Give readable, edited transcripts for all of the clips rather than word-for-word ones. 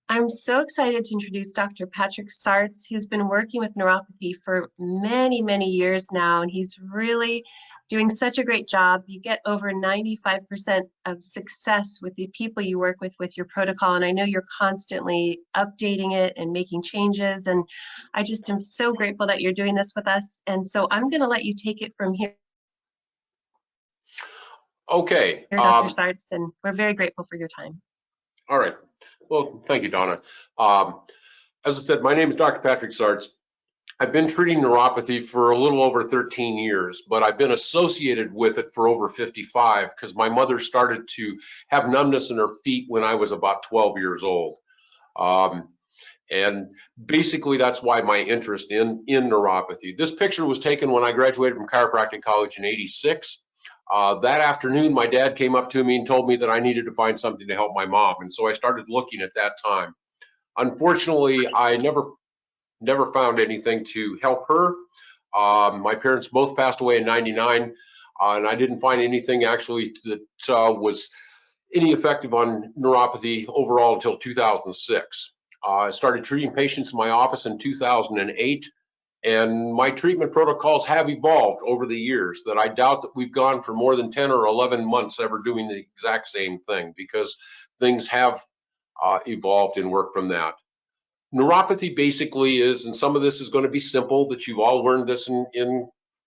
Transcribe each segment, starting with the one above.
I'm so excited to introduce Dr. Patrick Sartz, who's been working with neuropathy for many, many years now, and he's really doing such a great job. You get over 95% of success with the people you work with your protocol, and I know you're constantly updating it and making changes, and I just am so grateful that you're doing this with us. And so I'm going to let you take it from here, Okay. Dr. Sartz, and we're very grateful for your time. All right. Well, thank you, Donna. As I said, my name is Dr. Patrick Sartz. I've been treating neuropathy for a little over 13 years, but I've been associated with it for over 55 because my mother started to have numbness in her feet when I was about 12 years old. And basically that's why my interest in neuropathy. This picture was taken when I graduated from chiropractic college in '86. That afternoon, my dad came up to me and told me that I needed to find something to help my mom. And so I started looking at that time. Unfortunately, I never found anything to help her. My parents both passed away in '99, and I didn't find anything actually that was any effective on neuropathy overall until 2006. I started treating patients in my office in 2008. And my treatment protocols have evolved over the years that I doubt that we've gone for more than 10 or 11 months ever doing the exact same thing because things have evolved and worked from that. Neuropathy basically is, and some of this is going to be simple that you've all learned this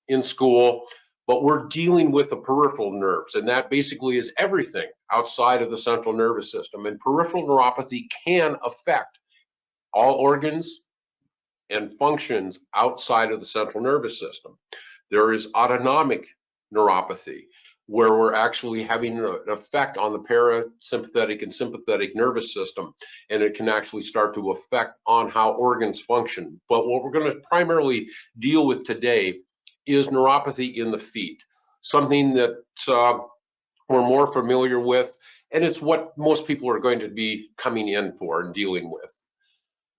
in school, but we're dealing with the peripheral nerves, and that basically is everything outside of the central nervous system. And peripheral neuropathy can affect all organs and functions outside of the central nervous system. There is autonomic neuropathy, where we're actually having an effect on the parasympathetic and sympathetic nervous system, and it can actually start to affect on how organs function. But what we're going to primarily deal with today is neuropathy in the feet, something that we're more familiar with, and it's what most people are going to be coming in for and dealing with.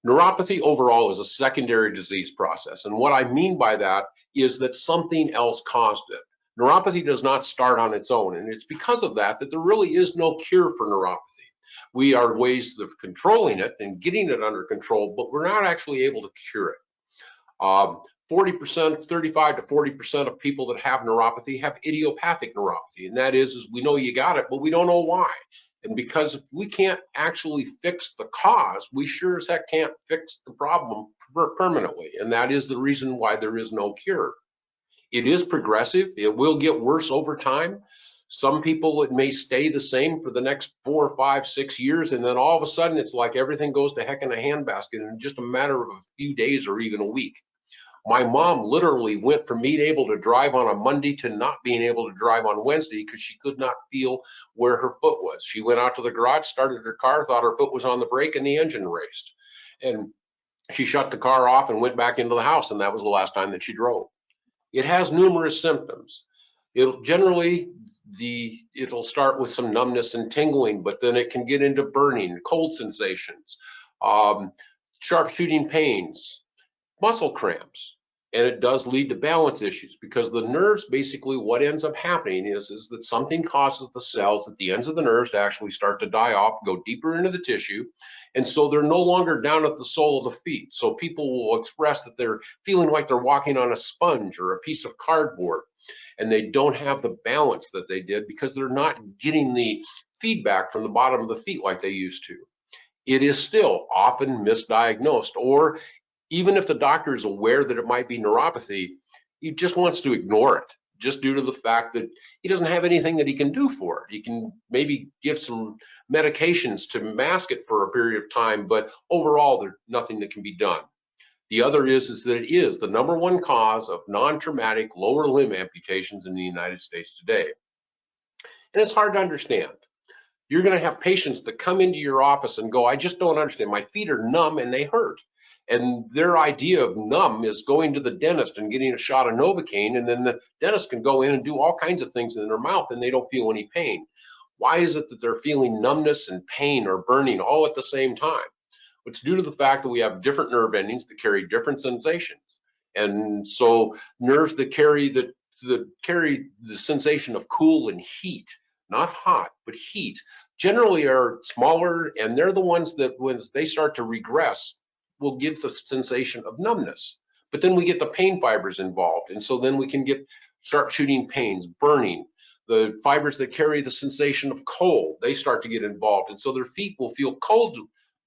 Neuropathy overall is a secondary disease process, and what I mean by that is that something else caused it. Neuropathy does not start on its own, and it's because of that that there really is no cure for neuropathy. We are ways of controlling it and getting it under control, but we're not actually able to cure it. 40%, 35 to 40% of people that have neuropathy have idiopathic neuropathy, and that is we know you got it, but we don't know why. And because if we can't actually fix the cause, we sure as heck can't fix the problem permanently. And that is the reason why there is no cure. It is progressive. It will get worse over time. Some people, it may stay the same for the next 4, 5, 6 years. And then all of a sudden, it's like everything goes to heck in a handbasket in just a matter of a few days or even a week. My mom literally went from being able to drive on a Monday to not being able to drive on Wednesday because she could not feel where her foot was. She went out to the garage, started her car, thought her foot was on the brake, and the engine raced. And she shut the car off and went back into the house, and that was the last time that she drove. It has numerous symptoms. It'll start with some numbness and tingling, but then it can get into burning, cold sensations, sharp shooting pains, muscle cramps, and it does lead to balance issues because the nerves, basically what ends up happening is that something causes the cells at the ends of the nerves to actually start to die off, go deeper into the tissue, and so they're no longer down at the sole of the feet. So people will express that they're feeling like they're walking on a sponge or a piece of cardboard, and they don't have the balance that they did because they're not getting the feedback from the bottom of the feet like they used to. It is still often misdiagnosed, or even if the doctor is aware that it might be neuropathy, he just wants to ignore it, just due to the fact that he doesn't have anything that he can do for it. He can maybe give some medications to mask it for a period of time, but overall, there's nothing that can be done. The other is that it is the #1 cause of non-traumatic lower limb amputations in the United States today. And it's hard to understand. You're going to have patients that come into your office and go, I just don't understand. My feet are numb and they hurt. And their idea of numb is going to the dentist and getting a shot of Novocaine, and then the dentist can go in and do all kinds of things in their mouth and they don't feel any pain. Why is it that they're feeling numbness and pain or burning all at the same time? It's due to the fact that we have different nerve endings that carry different sensations. And so nerves that carry the sensation of cool and heat, not hot, but heat, generally are smaller, and they're the ones that when they start to regress will give the sensation of numbness. But then we get the pain fibers involved, and so then we can get sharp shooting pains, burning. The fibers that carry the sensation of cold, they start to get involved, and so their feet will feel cold,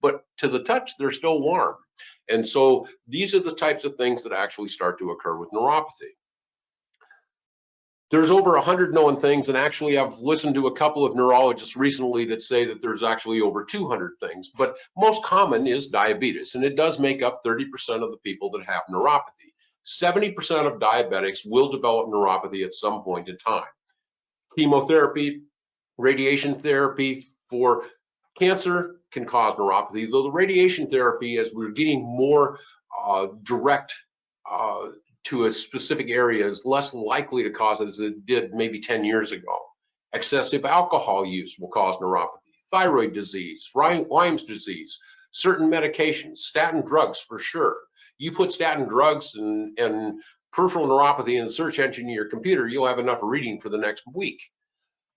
but to the touch, they're still warm. And so these are the types of things that actually start to occur with neuropathy. There's over 100 known things, and actually I've listened to a couple of neurologists recently that say that there's actually over 200 things, but most common is diabetes, and it does make up 30% of the people that have neuropathy. 70% of diabetics will develop neuropathy at some point in time. Chemotherapy, radiation therapy for cancer can cause neuropathy, though the radiation therapy, as we're getting more direct to a specific area, is less likely to cause it as it did maybe 10 years ago. Excessive alcohol use will cause neuropathy, thyroid disease, Lyme's disease, certain medications, statin drugs for sure. You put statin drugs and peripheral neuropathy in the search engine in your computer, you'll have enough reading for the next week.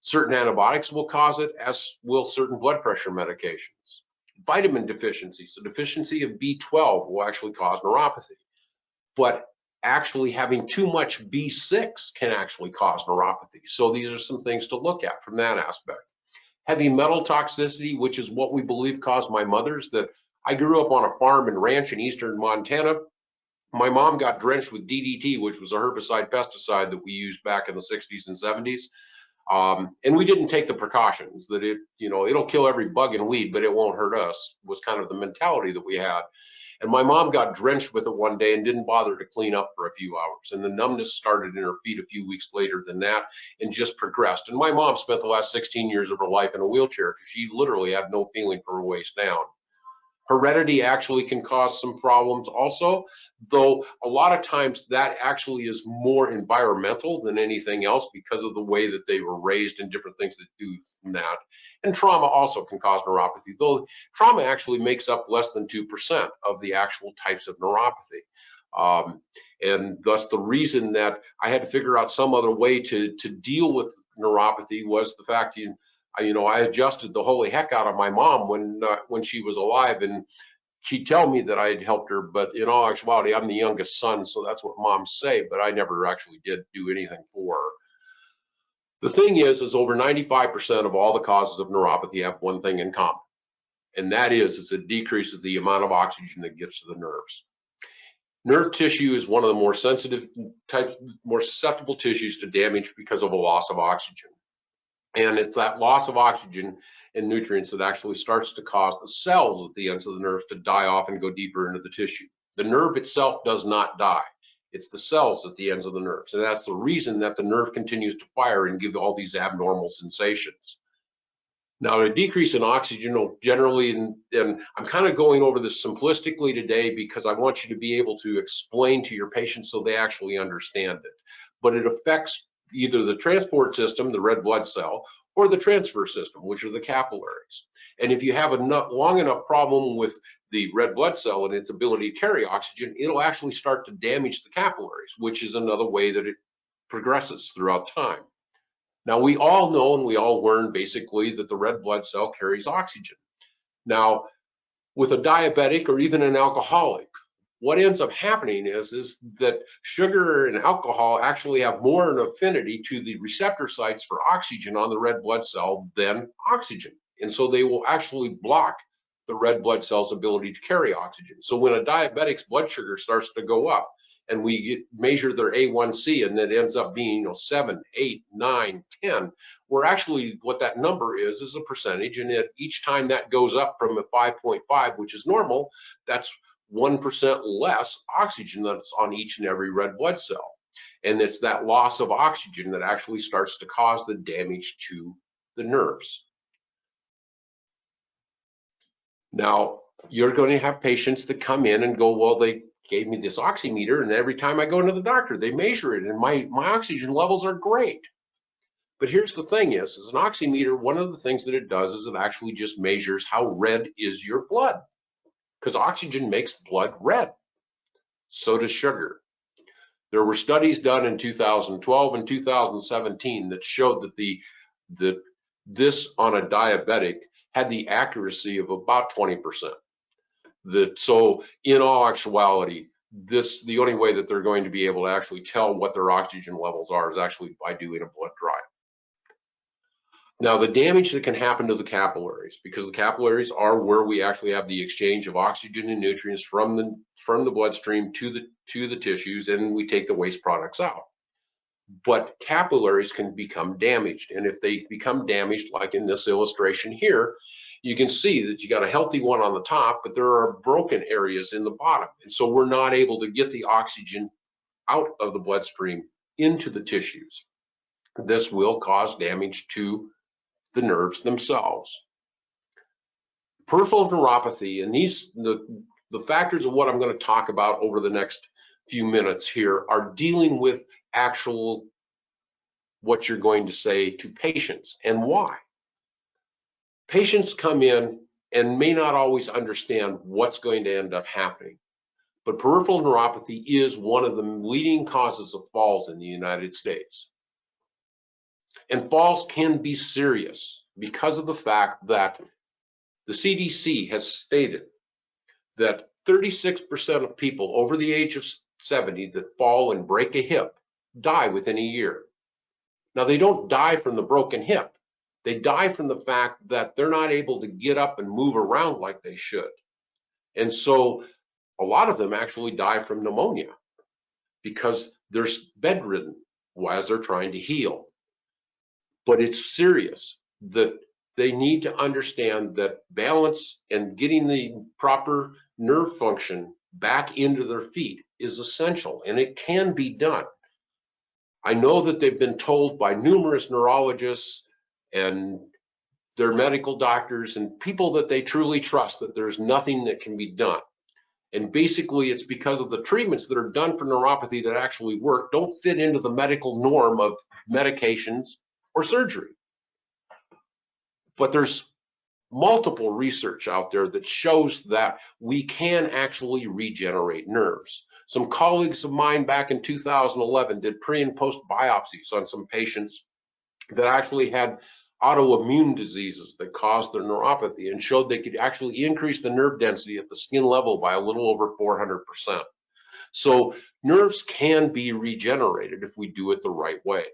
Certain antibiotics will cause it, as will certain blood pressure medications. Vitamin deficiencies, the deficiency of B12 will actually cause neuropathy. But actually having too much B6 can actually cause neuropathy. So these are some things to look at from that aspect. Heavy metal toxicity, which is what we believe caused my mother's. That I grew up on a farm and ranch in eastern Montana. My mom got drenched with DDT, which was a herbicide pesticide that we used back in the 60s and 70s. And we didn't take the precautions that it'll kill every bug and weed, but it won't hurt us, was kind of the mentality that we had. And my mom got drenched with it one day and didn't bother to clean up for a few hours. And the numbness started in her feet a few weeks later than that and just progressed. And my mom spent the last 16 years of her life in a wheelchair because she literally had no feeling from her waist down. Heredity actually can cause some problems also, though a lot of times that actually is more environmental than anything else because of the way that they were raised and different things that do that. And trauma also can cause neuropathy, though trauma actually makes up less than 2% of the actual types of neuropathy. And thus the reason that I had to figure out some other way to deal with neuropathy was the fact I adjusted the holy heck out of my mom when she was alive, and she'd tell me that I had helped her, but in all actuality, I'm the youngest son, so that's what moms say, but I never actually did do anything for her. The thing is over 95% of all the causes of neuropathy have one thing in common, and that is it decreases the amount of oxygen that gets to the nerves. Nerve tissue is one of the more susceptible tissues to damage because of a loss of oxygen. And it's that loss of oxygen and nutrients that actually starts to cause the cells at the ends of the nerves to die off and go deeper into the tissue. The nerve itself does not die. It's the cells at the ends of the nerves. And that's the reason that the nerve continues to fire and give all these abnormal sensations. Now, a decrease in oxygen will generally, and I'm kind of going over this simplistically today because I want you to be able to explain to your patients so they actually understand it. But it affects either the transport system, the red blood cell, or the transfer system, which are the capillaries. And if you have a long enough problem with the red blood cell and its ability to carry oxygen, it'll actually start to damage the capillaries, which is another way that it progresses throughout time. Now, we all know and we all learn basically that the red blood cell carries oxygen. Now, with a diabetic or even an alcoholic, what ends up happening is that sugar and alcohol actually have more an affinity to the receptor sites for oxygen on the red blood cell than oxygen. And so they will actually block the red blood cell's ability to carry oxygen. So when a diabetic's blood sugar starts to go up and we measure their A1C and it ends up being 7, 8, 9, 10, we're actually, what that number is a percentage, and each time that goes up from a 5.5, which is normal, that's 1% less oxygen that's on each and every red blood cell. And it's that loss of oxygen that actually starts to cause the damage to the nerves. Now, you're going to have patients that come in and go, well, they gave me this oximeter, and every time I go to the doctor, they measure it, and my oxygen levels are great. But here's the thing is an oximeter, one of the things that it does is it actually just measures how red is your blood, because oxygen makes blood red. So does sugar. There were studies done in 2012 and 2017 that showed that the This on a diabetic had the accuracy of about 20%. So in all actuality, the only way that they're going to be able to actually tell what their oxygen levels are is actually by doing a blood drive. Now, the damage that can happen to the capillaries, because the capillaries are where we actually have the exchange of oxygen and nutrients from the bloodstream to the tissues, and we take the waste products out. But capillaries can become damaged, and if they become damaged, like in this illustration here, you can see that you got a healthy one on the top, but there are broken areas in the bottom, and so we're not able to get the oxygen out of the bloodstream into the tissues. This will cause damage to the nerves themselves. Peripheral neuropathy, and the factors of what I'm going to talk about over the next few minutes here are dealing with actual what you're going to say to patients and why. Patients come in and may not always understand what's going to end up happening, but peripheral neuropathy is one of the leading causes of falls in the United States. And falls can be serious because of the fact that the CDC has stated that 36% of people over the age of 70 that fall and break a hip die within a year. Now, they don't die from the broken hip. They die from the fact that they're not able to get up and move around like they should. And so a lot of them actually die from pneumonia because they're bedridden as they're trying to heal. But it's serious that they need to understand that balance and getting the proper nerve function back into their feet is essential, and it can be done. I know that they've been told by numerous neurologists and their medical doctors and people that they truly trust that there's nothing that can be done. And basically it's because of the treatments that are done for neuropathy that actually work don't fit into the medical norm of medications or surgery. But there's multiple research out there that shows that we can actually regenerate nerves. Some colleagues of mine back in 2011 did pre and post biopsies on some patients that actually had autoimmune diseases that caused their neuropathy and showed they could actually increase the nerve density at the skin level by a little over 400%. So nerves can be regenerated if we do it the right way.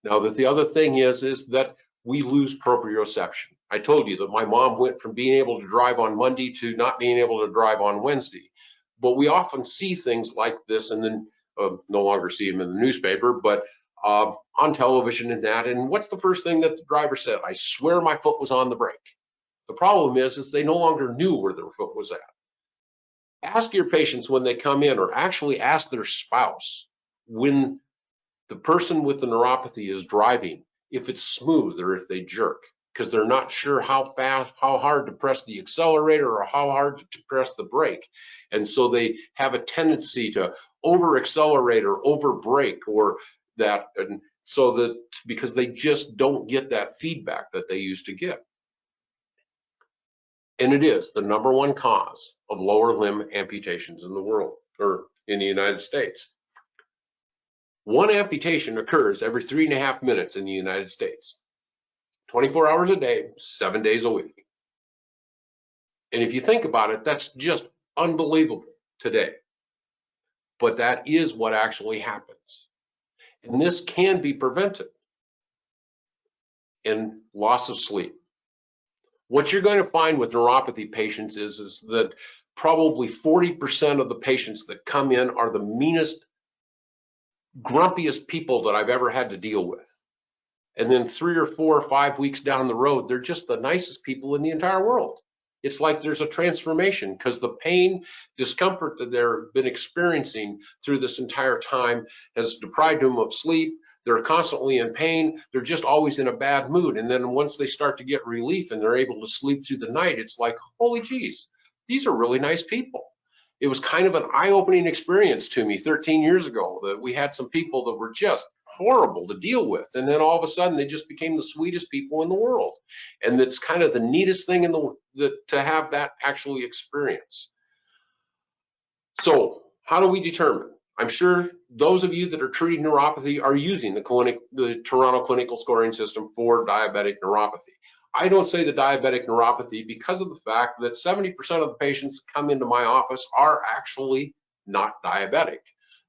Now, the other thing is that we lose proprioception. I told you that my mom went from being able to drive on Monday to not being able to drive on Wednesday. But we often see things like this and then no longer see them in the newspaper, but on television and that. And what's the first thing that the driver said? I swear my foot was on the brake. The problem is they no longer knew where their foot was at. Ask your patients when they come in, or actually ask their spouse when the person with the neuropathy is driving, if it's smooth or if they jerk, because they're not sure how fast, how hard to press the accelerator or how hard to press the brake. And so they have a tendency to over accelerate or over brake or that, and so that because they just don't get that feedback that they used to get. And it is the #1 cause of lower limb amputations in the world, or in the United States. One amputation occurs every 3.5 minutes in the United States, 24 hours a day, 7 days a week. And if you think about it, that's just unbelievable today. But that is what actually happens. And this can be prevented. And loss of sleep. What you're going to find with neuropathy patients is that probably 40% of the patients that come in are the meanest, grumpiest people that I've ever had to deal with. And then 3 or 4 or 5 weeks down the road, they're just the nicest people in the entire world. It's like there's a transformation because the pain, discomfort that they've been experiencing through this entire time has deprived them of sleep. They're constantly in pain. They're just always in a bad mood. And then once they start to get relief and they're able to sleep through the night, it's like, holy geez, these are really nice people. It was kind of an eye-opening experience to me 13 years ago that we had some people that were just horrible to deal with, and then all of a sudden they just became the sweetest people in the world. And it's kind of the neatest thing in to have that actually experience. So how do we determine? I'm sure those of you that are treating neuropathy are using the Toronto Clinical Scoring System for diabetic neuropathy. I don't say the diabetic neuropathy because of the fact that 70% of the patients that come into my office are actually not diabetic.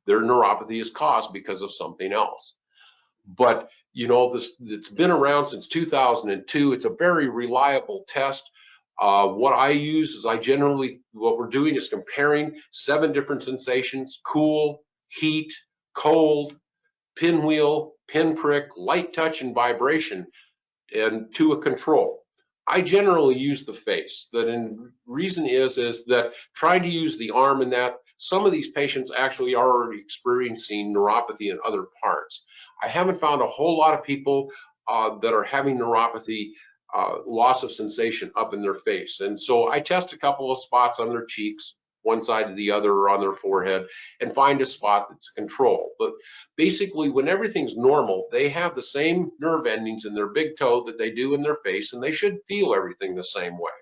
Their neuropathy is caused because of something else. But you know, it's been around since 2002. It's a very reliable test. What I use is what we're doing is comparing 7 different sensations: cool, heat, cold, pinwheel, pinprick, light touch, and vibration, and to a control. I generally use the face. The reason is that trying to use the arm in that, some of these patients actually are already experiencing neuropathy in other parts. I haven't found a whole lot of people that are having neuropathy, loss of sensation up in their face. And so I test a couple of spots on their cheeks, one side to the other, or on their forehead, and find a spot that's a control. But basically, when everything's normal, they have the same nerve endings in their big toe that they do in their face, and they should feel everything the same way.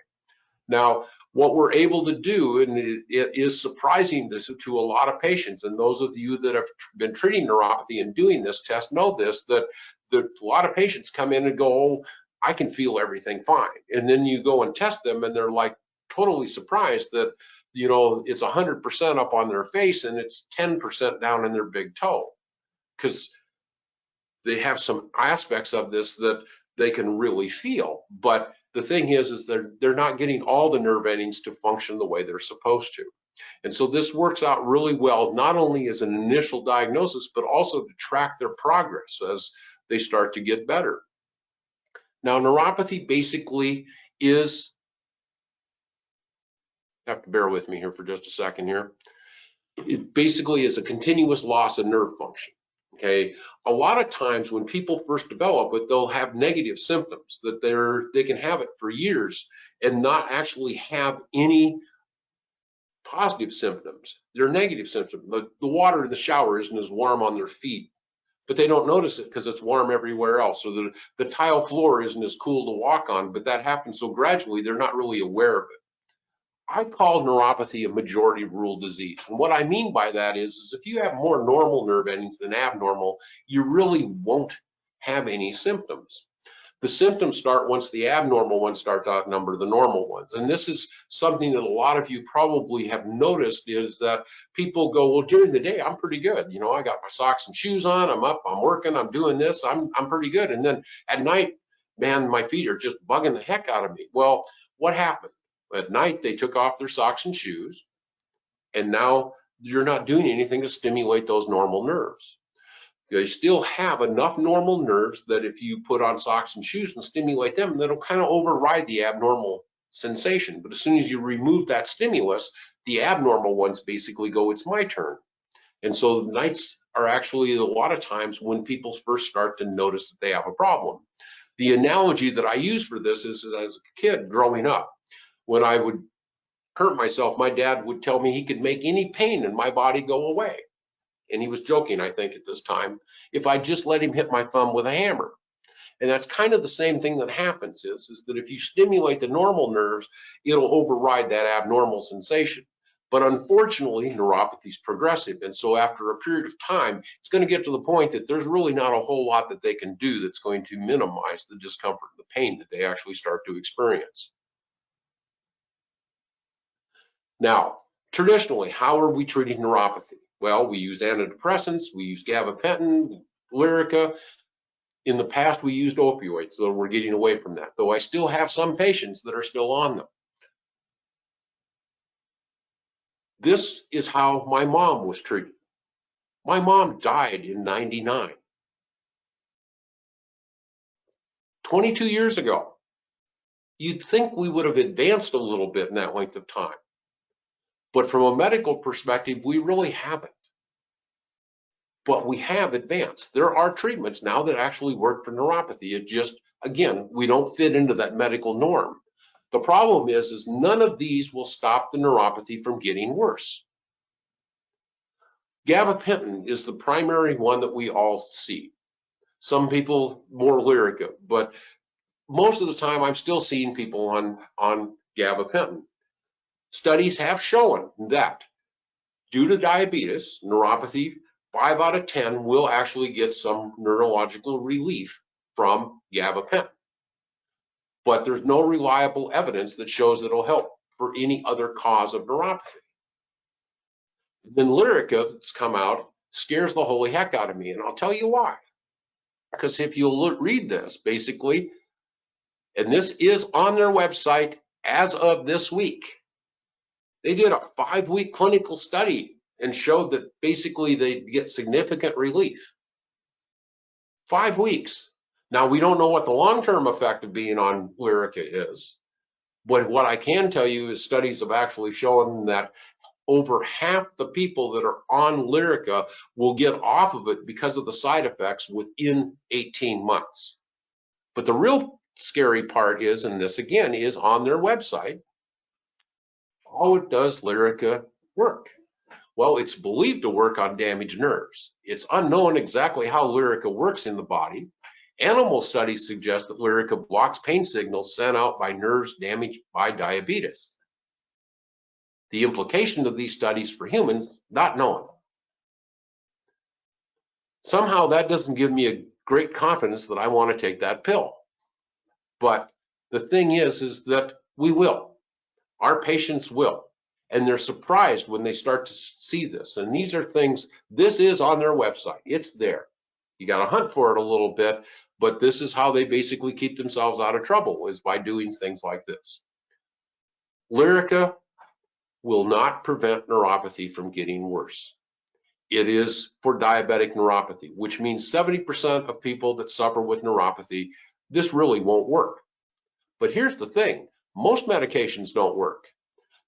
Now, what we're able to do, and it is surprising to a lot of patients, and those of you that have been treating neuropathy and doing this test know this, that a lot of patients come in and go, oh, I can feel everything fine. And then you go and test them, and they're like totally surprised that, you know, it's 100% up on their face and it's 10% down in their big toe, because they have some aspects of this that they can really feel. But the thing is they're not getting all the nerve endings to function the way they're supposed to. And so this works out really well, not only as an initial diagnosis, but also to track their progress as they start to get better. Now, neuropathy basically is, have to bear with me here for just a second here. It basically is a continuous loss of nerve function. Okay, a lot of times when people first develop it, they'll have negative symptoms that they can have it for years and not actually have any positive symptoms. They're negative symptoms. The water in the shower isn't as warm on their feet, but they don't notice it because it's warm everywhere else. So the tile floor isn't as cool to walk on, but that happens so gradually they're not really aware of it. I call neuropathy a majority rule disease. And what I mean by that is if you have more normal nerve endings than abnormal, you really won't have any symptoms. The symptoms start once the abnormal ones start to outnumber the normal ones. And this is something that a lot of you probably have noticed, is that people go, well, during the day, I'm pretty good. You know, I got my socks and shoes on, I'm up, I'm working, I'm doing this, I'm pretty good. And then at night, man, my feet are just bugging the heck out of me. Well, what happened? At night, they took off their socks and shoes, and now you're not doing anything to stimulate those normal nerves. They still have enough normal nerves that if you put on socks and shoes and stimulate them, that'll kind of override the abnormal sensation. But as soon as you remove that stimulus, the abnormal ones basically go, it's my turn. And so the nights are actually a lot of times when people first start to notice that they have a problem. The analogy that I use for this is as a kid growing up, when I would hurt myself, my dad would tell me he could make any pain in my body go away. And he was joking, I think, at this time, if I just let him hit my thumb with a hammer. And that's kind of the same thing that happens is that if you stimulate the normal nerves, it'll override that abnormal sensation. But unfortunately, neuropathy is progressive. And so after a period of time, it's going to get to the point that there's really not a whole lot that they can do that's going to minimize the discomfort and the pain that they actually start to experience. Now, traditionally, how are we treating neuropathy? Well, we use antidepressants, we use gabapentin, Lyrica. In the past, we used opioids, so we're getting away from that, though I still have some patients that are still on them. This is how my mom was treated. My mom died in '99, 22 years ago. You'd think we would have advanced a little bit in that length of time. But from a medical perspective, we really haven't. But we have advanced. There are treatments now that actually work for neuropathy. It just, again, we don't fit into that medical norm. The problem is none of these will stop the neuropathy from getting worse. Gabapentin is the primary one that we all see. Some people more Lyrica, but most of the time I'm still seeing people on gabapentin. Studies have shown that Due to diabetes, neuropathy, 5 out of 10 will actually get some neurological relief from gabapentin. But there's no reliable evidence that shows that it'll help for any other cause of neuropathy. Then Lyrica that's come out scares the holy heck out of me, and I'll tell you why. Because if you read this, basically, and this is on their website as of this week, they did a 5-week clinical study and showed that basically they get significant relief. 5 weeks. Now, we don't know what the long-term effect of being on Lyrica is, but what I can tell you is studies have actually shown that over half the people that are on Lyrica will get off of it because of the side effects within 18 months. But the real scary part is, and this again is on their website, how does Lyrica work? Well, it's believed to work on damaged nerves. It's unknown exactly how Lyrica works in the body. Animal studies suggest that Lyrica blocks pain signals sent out by nerves damaged by diabetes. The implication of these studies for humans, not known. Somehow that doesn't give me a great confidence that I want to take that pill. But the thing is that we will. Our patients will. And they're surprised when they start to see this. And these are things, this is on their website. It's there. You got to hunt for it a little bit, but this is how they basically keep themselves out of trouble, is by doing things like this. Lyrica will not prevent neuropathy from getting worse. It is for diabetic neuropathy, which means 70% of people that suffer with neuropathy, this really won't work. But here's the thing, most medications don't work.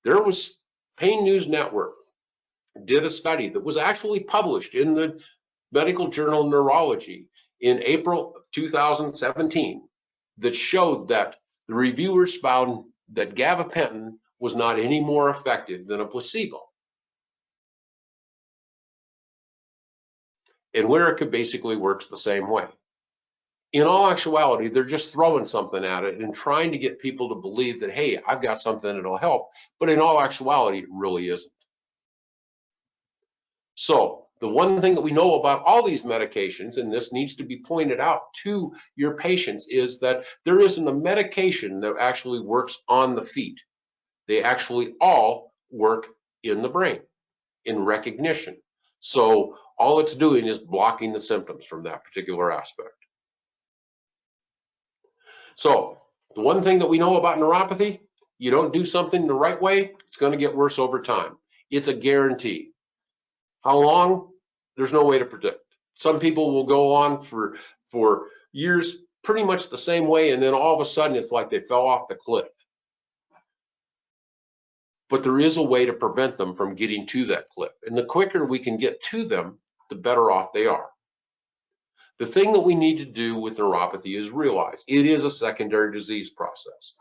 There was Pain News Network did a study that was actually published in the medical journal Neurology in April of 2017 that showed that the reviewers found that gabapentin was not any more effective than a placebo. And Lyrica basically works the same way. In all actuality, they're just throwing something at it and trying to get people to believe that, hey, I've got something that'll help. But in all actuality, it really isn't. So the one thing that we know about all these medications, and this needs to be pointed out to your patients, is that there isn't a medication that actually works on the feet. They actually all work in the brain, in recognition. So all it's doing is blocking the symptoms from that particular aspect. So the one thing that we know about neuropathy, you don't do something the right way, it's going to get worse over time. It's a guarantee. How long? There's no way to predict. Some people will go on for years pretty much the same way, and then all of a sudden it's like they fell off the cliff. But there is a way to prevent them from getting to that cliff. And the quicker we can get to them, the better off they are. The thing that we need to do with neuropathy is realize it is a secondary disease process.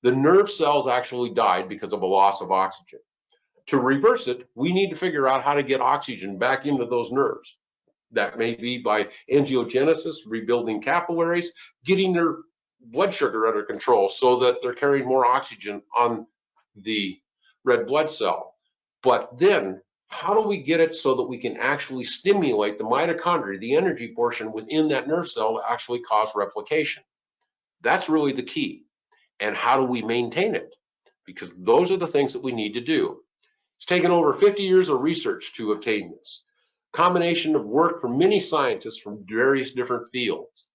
The nerve cells actually died because of a loss of oxygen. To reverse it, we need to figure out how to get oxygen back into those nerves. That may be by angiogenesis, rebuilding capillaries, getting their blood sugar under control so that they're carrying more oxygen on the red blood cell. But then, how do we get it so that we can actually stimulate the mitochondria, the energy portion within that nerve cell, to actually cause replication? That's really the key. And how do we maintain it? Because those are the things that we need to do. It's taken over 50 years of research to obtain this. Combination of work from many scientists from various different fields.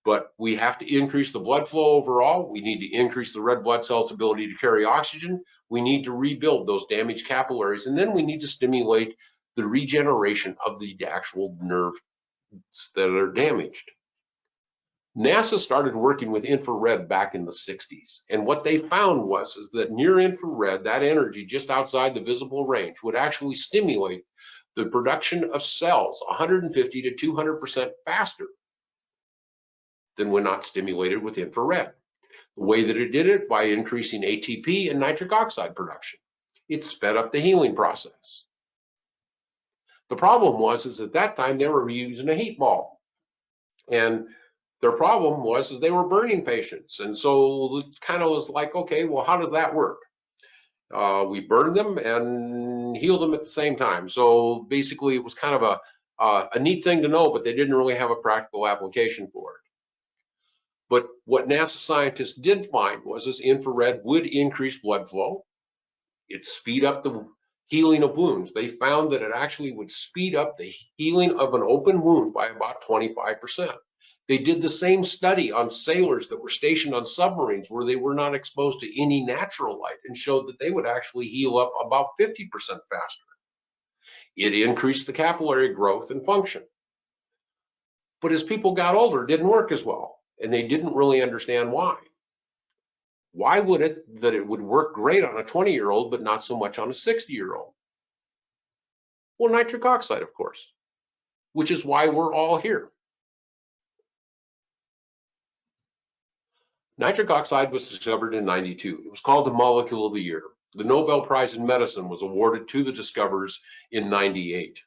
But we have to increase the blood flow overall. We need to increase the red blood cell's ability to carry oxygen. We need to rebuild those damaged capillaries. And then we need to stimulate the regeneration of the actual nerves that are damaged. NASA started working with infrared back in the 60s. And what they found was that near infrared, that energy just outside the visible range, would actually stimulate the production of cells 150 to 200% faster than when not stimulated with infrared. The way that it did it, by increasing ATP and nitric oxide production. It sped up the healing process. The problem was at that time they were using a heat bulb. And their problem was they were burning patients. And so it kind of was like, okay, well, how does that work? We burned them and healed them at the same time. So basically, it was kind of a neat thing to know, but they didn't really have a practical application for it. But what NASA scientists did find was this infrared would increase blood flow. It speed up the healing of wounds. They found that it actually would speed up the healing of an open wound by about 25%. They did the same study on sailors that were stationed on submarines where they were not exposed to any natural light and showed that they would actually heal up about 50% faster. It increased the capillary growth and function. But as people got older, it didn't work as well, and they didn't really understand why. Why would it that it would work great on a 20-year-old but not so much on a 60-year-old? Well, nitric oxide, of course, which is why we're all here. Nitric oxide was discovered in '92. It was called the molecule of the year. The Nobel Prize in Medicine was awarded to the discoverers in '98.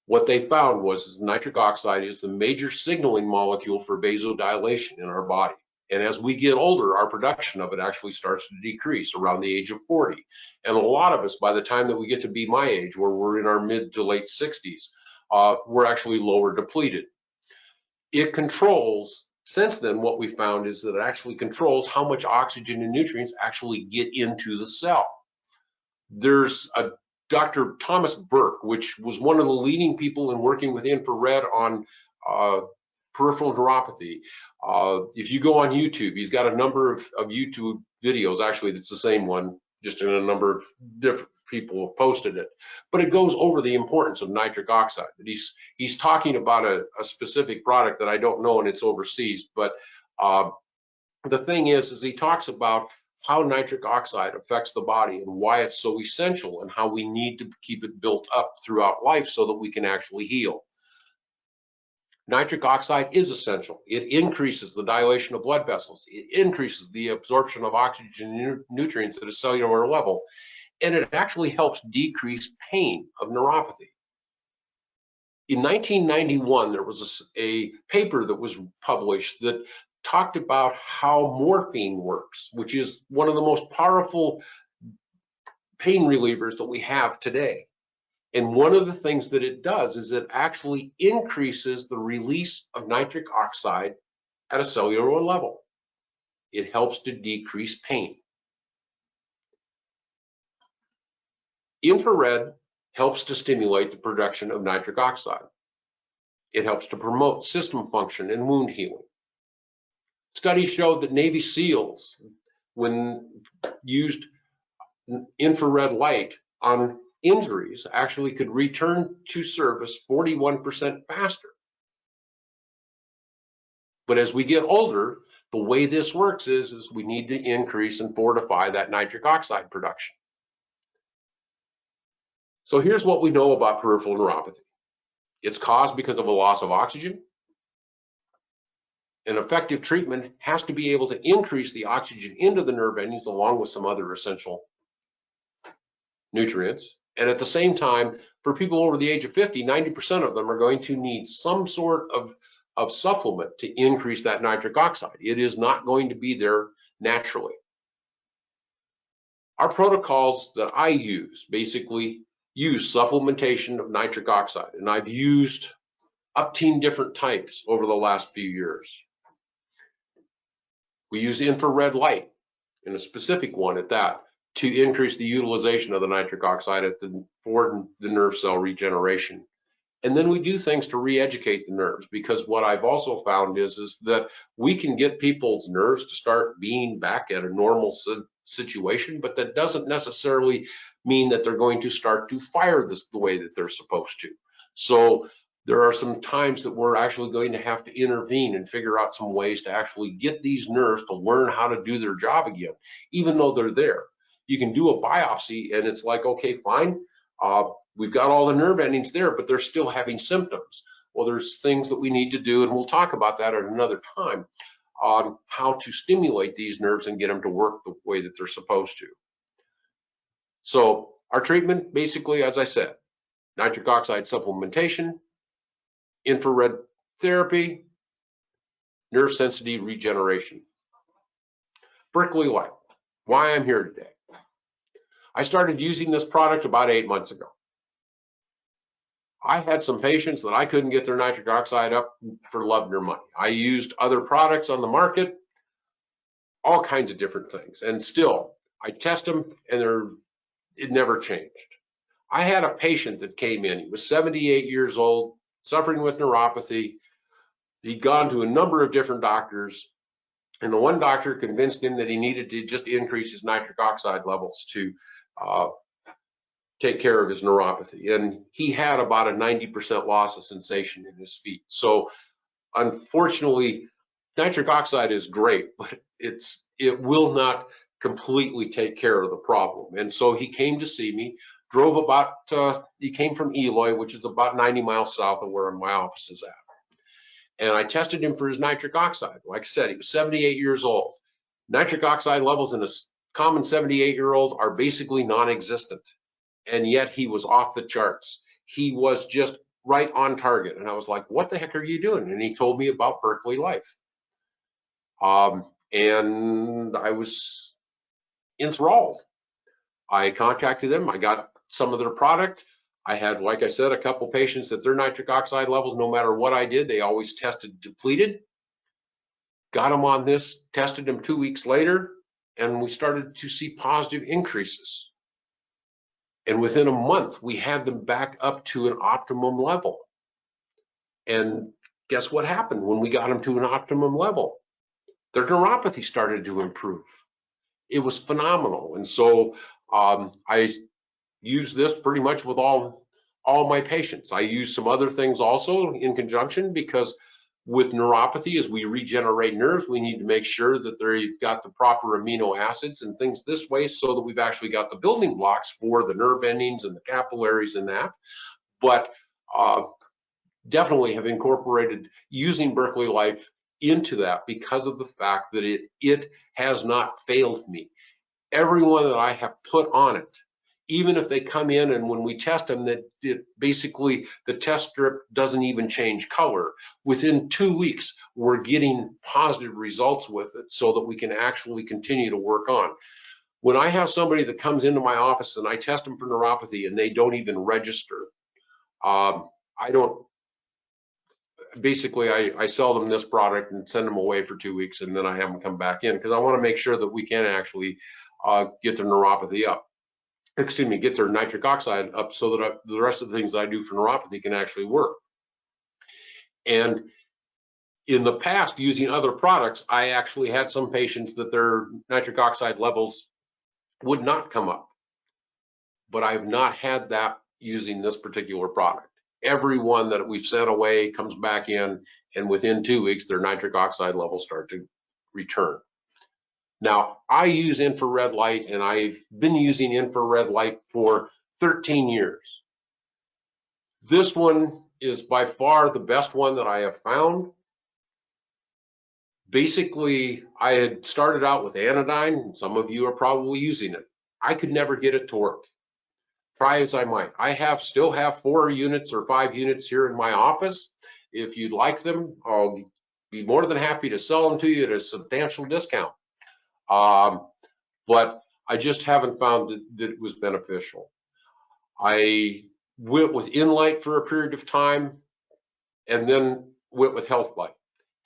What they found was nitric oxide is the major signaling molecule for vasodilation in our body. And as we get older, our production of it actually starts to decrease around the age of 40. And a lot of us, by the time that we get to be my age, where we're in our mid to late 60s, we're actually lower depleted. It controls, since then, what we found is that it actually controls how much oxygen and nutrients actually get into the cell. There's a Dr. Thomas Burke, which was one of the leading people in working with infrared on peripheral neuropathy. If you go on YouTube, he's got a number of YouTube videos. Actually, it's the same one, just in a number of different people have posted it. But it goes over the importance of nitric oxide. He's talking about a specific product that I don't know, and it's overseas. But the thing is he talks about how nitric oxide affects the body and why it's so essential and how we need to keep it built up throughout life so that we can actually heal. Nitric oxide is essential. It increases the dilation of blood vessels. It increases the absorption of oxygen and nutrients at a cellular level. And it actually helps decrease pain of neuropathy. In 1991, there was a paper that was published that talked about how morphine works, which is one of the most powerful pain relievers that we have today. And one of the things that it does is it actually increases the release of nitric oxide at a cellular level. It helps to decrease pain. Infrared helps to stimulate the production of nitric oxide. It helps to promote system function and wound healing. Studies showed that Navy SEALs, when used infrared light on injuries, actually could return to service 41% faster. But as we get older, the way this works is we need to increase and fortify that nitric oxide production. So here's what we know about peripheral neuropathy. It's caused because of a loss of oxygen. An effective treatment has to be able to increase the oxygen into the nerve endings along with some other essential nutrients. And at the same time, for people over the age of 50, 90% of them are going to need some sort of supplement to increase that nitric oxide. It is not going to be there naturally. Our protocols that I use basically use supplementation of nitric oxide, and I've used up to different types over the last few years. We use infrared light, and a specific one at that, to increase the utilization of the nitric oxide for the nerve cell regeneration. And then we do things to re-educate the nerves, because what I've also found is that we can get people's nerves to start being back at a normal situation, but that doesn't necessarily mean that they're going to start to fire the way that they're supposed to. So there are some times that we're actually going to have to intervene and figure out some ways to actually get these nerves to learn how to do their job again, even though they're there. You can do a biopsy and it's like, okay, fine, we've got all the nerve endings there, but they're still having symptoms. Well, there's things that we need to do, and we'll talk about that at another time, on how to stimulate these nerves and get them to work the way that they're supposed to. So our treatment, basically, as I said, nitric oxide supplementation, infrared therapy, nerve sensitivity regeneration. Berkeley Life, why I'm here today. I started using this product about 8 months ago. I had some patients that I couldn't get their nitric oxide up for love nor money. I used other products on the market, all kinds of different things, and still I test them and it never changed. I had a patient that came in. He was 78 years old, suffering with neuropathy. He'd gone to a number of different doctors, and the one doctor convinced him that he needed to just increase his nitric oxide levels to take care of his neuropathy. And he had about a 90% loss of sensation in his feet. So unfortunately, nitric oxide is great, but it will not completely take care of the problem. And so he came to see me, he came from Eloy, which is about 90 miles south of where my office is at. And I tested him for his nitric oxide. Like I said, he was 78 years old. Nitric oxide levels in a common 78-year-old are basically non-existent. And yet he was off the charts. He was just right on target. And I was like, what the heck are you doing? And he told me about Berkeley Life. And I was enthralled. I contacted them. I got some of their product. I had, like I said, a couple patients that their nitric oxide levels, no matter what I did, they always tested depleted. Got them on this, tested them 2 weeks later, and we started to see positive increases. And within a month, we had them back up to an optimum level. And guess what happened when we got them to an optimum level? Their neuropathy started to improve. It was phenomenal. And so I use this pretty much with all my patients. I use some other things also in conjunction, because with neuropathy, as we regenerate nerves, we need to make sure that they've got the proper amino acids and things this way, so that we've actually got the building blocks for the nerve endings and the capillaries and that. But definitely have incorporated using Berkeley Life into that, because of the fact that it has not failed me. Everyone that I have put on it, even if they come in and when we test them, that basically the test strip doesn't even change color. Within 2 weeks, we're getting positive results with it, so that we can actually continue to work on. When I have somebody that comes into my office and I test them for neuropathy and they don't even register, basically I sell them this product and send them away for 2 weeks, and then I have them come back in, because I want to make sure that we can actually get their neuropathy up. Excuse me, get their nitric oxide up, so that the rest of the things I do for neuropathy can actually work. And in the past, using other products, I actually had some patients that their nitric oxide levels would not come up. But I've not had that using this particular product. Everyone that we've sent away comes back in, and within 2 weeks, their nitric oxide levels start to return. Now, I use infrared light, and I've been using infrared light for 13 years. This one is by far the best one that I have found. Basically, I had started out with anodyne, and some of you are probably using it. I could never get it to work. Try as I might. I still have 4 units or 5 units here in my office. If you'd like them, I'll be more than happy to sell them to you at a substantial discount. But I just haven't found that it was beneficial. I went with InLight for a period of time, and then went with Health Light.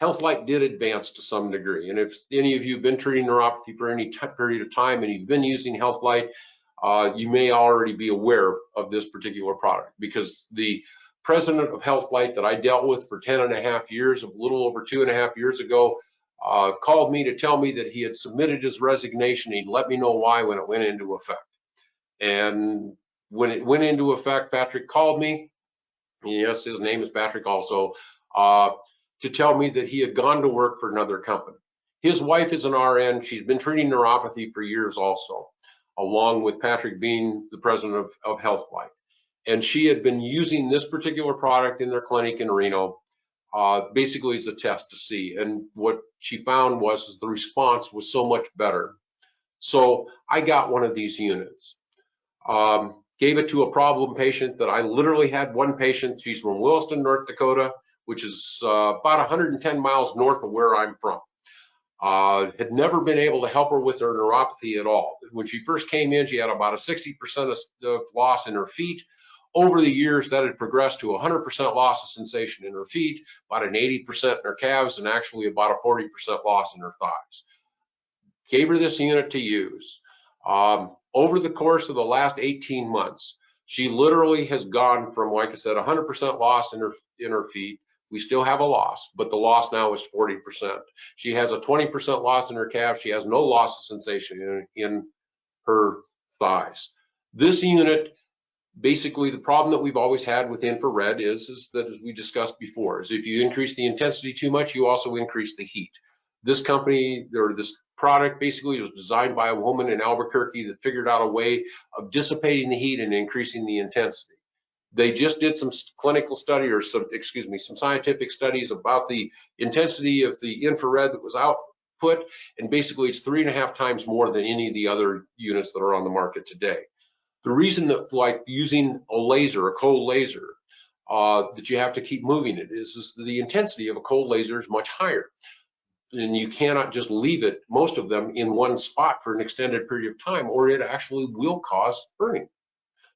Health Light did advance to some degree, and if any of you have been treating neuropathy for any period of time and you've been using Health Light, you may already be aware of this particular product, because the president of Health Light that I dealt with for 10.5 years, a little over 2.5 years ago, called me to tell me that he had submitted his resignation. He'd let me know why when it went into effect. And when it went into effect, Patrick called me, yes, his name is Patrick also, to tell me that he had gone to work for another company. His wife is an RN. She's been treating neuropathy for years also, along with Patrick being the president of Health Light. And she had been using this particular product in their clinic in Reno, basically as a test to see. And what she found was the response was so much better. So I got one of these units, gave it to a problem patient that I literally had one patient. She's from Williston, North Dakota, which is about 110 miles north of where I'm from. Had never been able to help her with her neuropathy at all. When she first came in, she had about a 60% of loss in her feet. Over the years, that had progressed to 100% loss of sensation in her feet, about an 80% in her calves, and actually about a 40% loss in her thighs. Gave her this unit to use. Over the course of the last 18 months, she literally has gone from, like I said, 100% loss in her feet. We still have a loss, but the loss now is 40%. She has a 20% loss in her calf. She has no loss of sensation in her thighs. This unit, basically the problem that we've always had with infrared is that, as we discussed before, is if you increase the intensity too much, you also increase the heat. This company, or this product, basically was designed by a woman in Albuquerque that figured out a way of dissipating the heat and increasing the intensity. They just did some clinical study, or some scientific studies about the intensity of the infrared that was output, and basically it's 3.5 times more than any of the other units that are on the market today. The reason that, like using a laser, a cold laser, that you have to keep moving it is the intensity of a cold laser is much higher. And you cannot just leave it, most of them, in one spot for an extended period of time, or it actually will cause burning.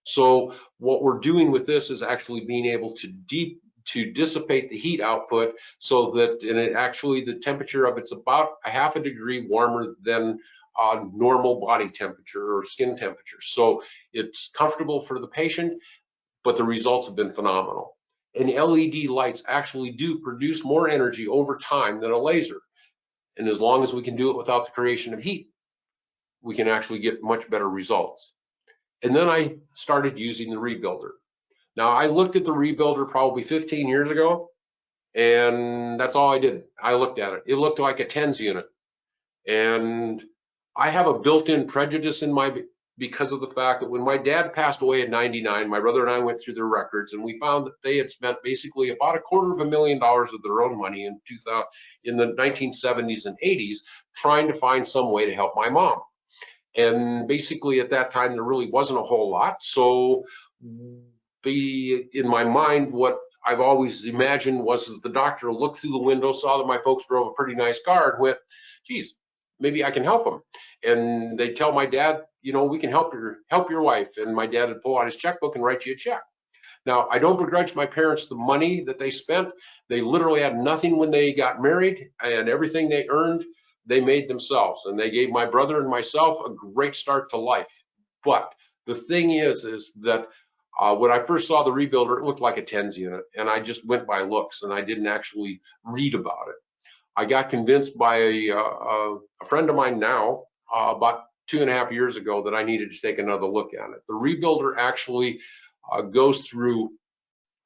So what we're doing with this is actually being able to dissipate the heat output, so that, and it actually, the temperature of it's about a 0.5 degree warmer than normal body temperature or skin temperature. So it's comfortable for the patient, but the results have been phenomenal. And LED lights actually do produce more energy over time than a laser. And as long as we can do it without the creation of heat, we can actually get much better results. And then I started using the Rebuilder. Now, I looked at the Rebuilder probably 15 years ago, and that's all I did. I looked at it. It looked like a TENS unit. And I have a built-in prejudice in because of the fact that when my dad passed away at 99, my brother and I went through their records, and we found that they had spent basically about $250,000 of their own money in the 1970s and 80s trying to find some way to help my mom. And basically at that time, there really wasn't a whole lot. So in my mind, what I've always imagined was the doctor looked through the window, saw that my folks drove a pretty nice car, and went, geez, maybe I can help them. And they tell my dad, you know, we can help your wife. And my dad would pull out his checkbook and write you a check. Now, I don't begrudge my parents the money that they spent. They literally had nothing when they got married, and everything they earned, they made themselves. And they gave my brother and myself a great start to life. But the thing is that when I first saw the Rebuilder, it looked like a TENS unit, and I just went by looks, and I didn't actually read about it. I got convinced by a friend of mine now, about 2.5 years ago, that I needed to take another look at it. The Rebuilder actually goes through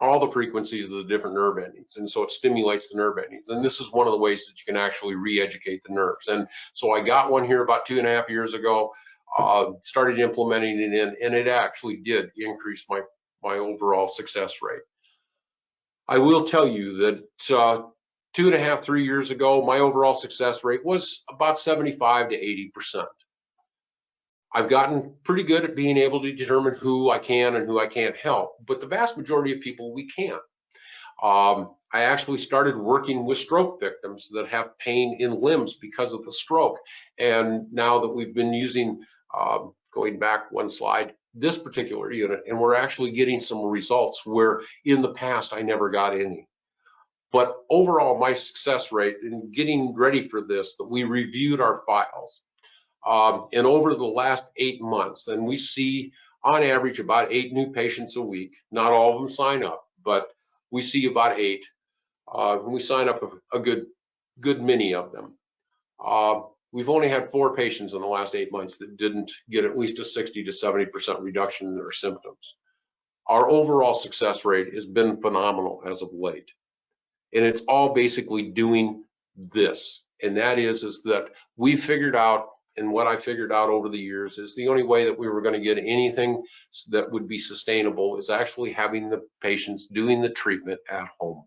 all the frequencies of the different nerve endings, and so it stimulates the nerve endings. And this is one of the ways that you can actually re-educate the nerves. And so I got one here about 2.5 years ago, started implementing it in, and it actually did increase my overall success rate. I will tell you that 2.5, 3 years ago, my overall success rate was about 75 to 80%. I've gotten pretty good at being able to determine who I can and who I can't help, but the vast majority of people we can't. I actually started working with stroke victims that have pain in limbs because of the stroke. And now that we've been using, going back one slide, this particular unit, and we're actually getting some results where in the past I never got any. But overall, my success rate in getting ready for this, that we reviewed our files. And over the last 8 months, and we see on average about 8 new patients a week. Not all of them sign up, but we see about 8. And we sign up a good many of them. We've only had 4 patients in the last 8 months that didn't get at least a 60 to 70% reduction in their symptoms. Our overall success rate has been phenomenal as of late. And it's all basically doing this. And that is that we figured out, and what I figured out over the years, is the only way that we were going to get anything that would be sustainable is actually having the patients doing the treatment at home.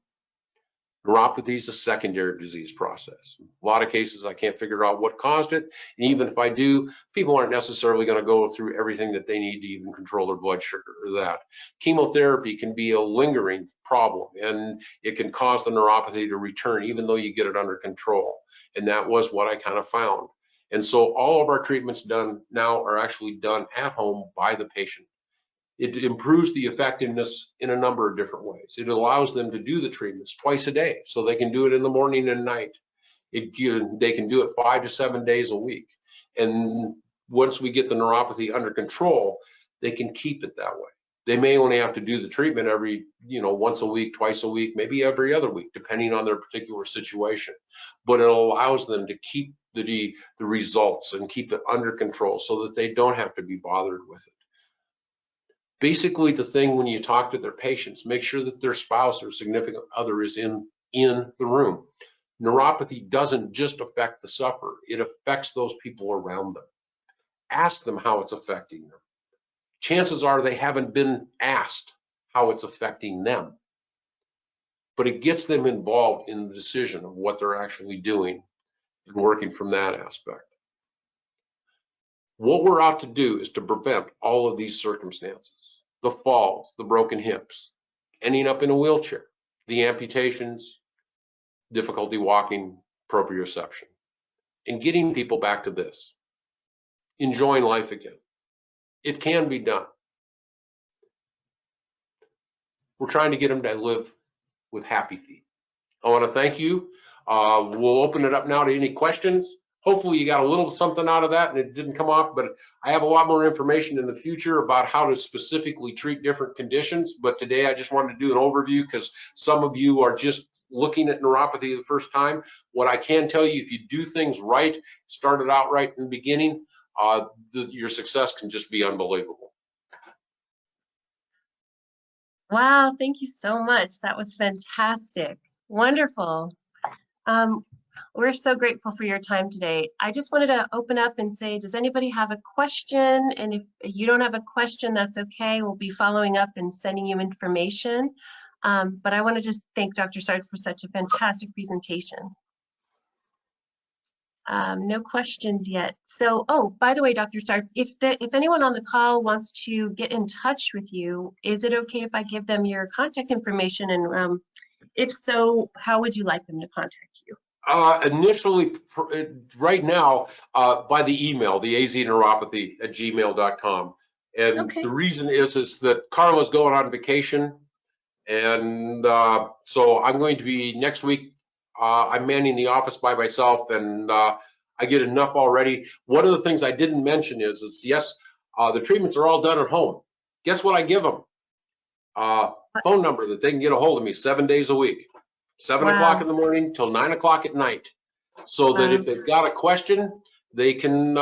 Neuropathy is a secondary disease process. A lot of cases I can't figure out what caused it, and even if I do, people aren't necessarily going to go through everything that they need to even control their blood sugar or that. Chemotherapy can be a lingering problem, and it can cause the neuropathy to return even though you get it under control, and that was what I kind of found. And so all of our treatments done now are actually done at home by the patient. It improves the effectiveness in a number of different ways. It allows them to do the treatments twice a day, so they can do it in the morning and night. They can do it 5 to 7 days a week. And once we get the neuropathy under control, they can keep it that way. They may only have to do the treatment every, once a week, twice a week, maybe every other week, depending on their particular situation. But it allows them to keep the results and keep it under control so that they don't have to be bothered with it. Basically, the thing when you talk to their patients, make sure that their spouse or significant other is in the room. Neuropathy doesn't just affect the sufferer, it affects those people around them. Ask them how it's affecting them. Chances are they haven't been asked how it's affecting them, but it gets them involved in the decision of what they're actually doing and working from that aspect. What we're out to do is to prevent all of these circumstances: the falls, the broken hips, ending up in a wheelchair, the amputations, difficulty walking, proprioception, and getting people back to this, enjoying life again. It can be done. We're trying to get them to live with happy feet. I want to thank you. We'll open it up now to any questions. Hopefully you got a little something out of that and it didn't come off, but I have a lot more information in the future about how to specifically treat different conditions. But today I just wanted to do an overview because some of you are just looking at neuropathy the first time. What I can tell you, if you do things right, start it out right in the beginning, your success can just be unbelievable. Wow, thank you so much. That was fantastic. Wonderful. We're so grateful for your time today. I just wanted to open up and say, does anybody have a question? And if you don't have a question, that's okay. We'll be following up and sending you information. But I want to just thank Dr. Sartz for such a fantastic presentation. No questions yet. So, oh, by the way, Dr. Sartz, if anyone on the call wants to get in touch with you, is it okay if I give them your contact information? And if so, how would you like them to contact you? Initially, right now, by the email, the azneuropathy@gmail.com. And okay. The reason is that Carla's going on vacation. And so I'm going to be next week. I'm manning the office by myself, and I get enough already. One of the things I didn't mention is yes, the treatments are all done at home. Guess what I give them? Phone number that they can get a hold of me 7 days a week. 7 o'clock in the morning till 9 o'clock at night, so that if they've got a question, they can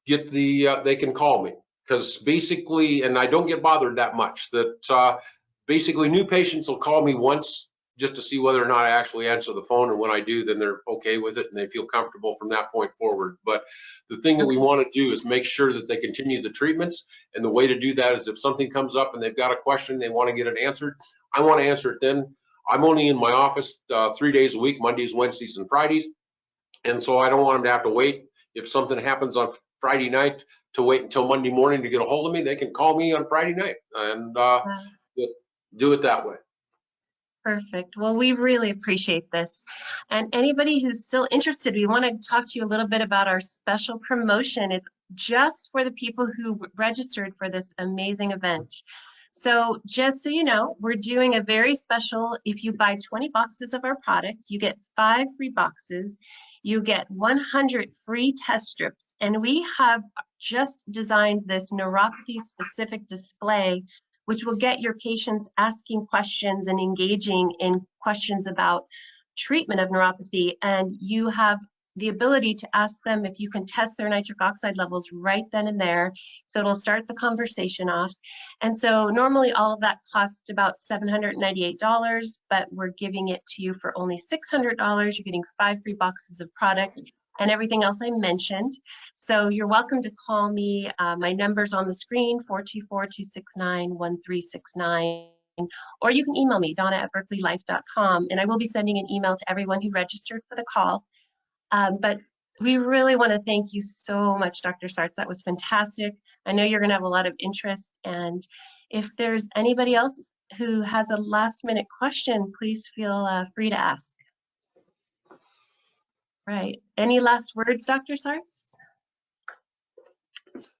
they can call me. Because basically, and I don't get bothered that much, that basically new patients will call me once just to see whether or not I actually answer the phone, and when I do, then they're okay with it and they feel comfortable from that point forward. But the thing that we want to do is make sure that they continue the treatments, and the way to do that is if something comes up and they've got a question, they want to get it answered, I want to answer it then. I'm only in my office 3 days a week, Mondays, Wednesdays, and Fridays. And so I don't want them to have to wait. If something happens on Friday night, to wait until Monday morning to get a hold of me, they can call me on Friday night and do it that way. Perfect. Well, we really appreciate this. And anybody who's still interested, we want to talk to you a little bit about our special promotion. It's just for the people who registered for this amazing event. So just so you know, we're doing a very special, if you buy 20 boxes of our product, you get 5 free boxes, you get 100 free test strips, and we have just designed this neuropathy specific display, which will get your patients asking questions and engaging in questions about treatment of neuropathy. And you have the ability to ask them if you can test their nitric oxide levels right then and there. So it'll start the conversation off. And so normally all of that costs about $798, but we're giving it to you for only $600. You're getting 5 free boxes of product and everything else I mentioned. So you're welcome to call me. My number's on the screen, 424-269-1369. or you can email me, donna@berkeleylife.com, and I will be sending an email to everyone who registered for the call. But we really want to thank you so much, Dr. Sartz. That was fantastic. I know you're going to have a lot of interest, and if there's anybody else who has a last-minute question, please feel free to ask. Right. Any last words, Dr. Sartz?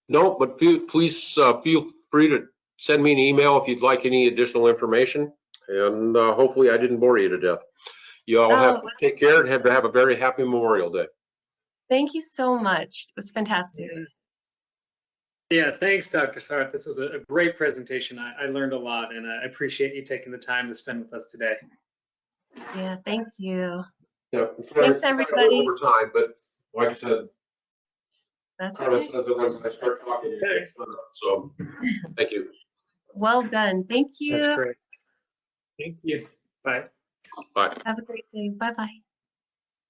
No, but please feel free to send me an email if you'd like any additional information, and hopefully I didn't bore you to death. You all have to take care and have a very happy Memorial Day. Thank you so much. It was fantastic. Yeah, thanks, Dr. Sartz. This was a great presentation. I learned a lot, and I appreciate you taking the time to spend with us today. Yeah, thank you. Yeah, thanks, everybody. Over time, but like I said, that's okay. Once I start talking, so thank you. Well done. Thank you. That's great. Thank you. Bye. Bye. Have a great day. Bye-bye.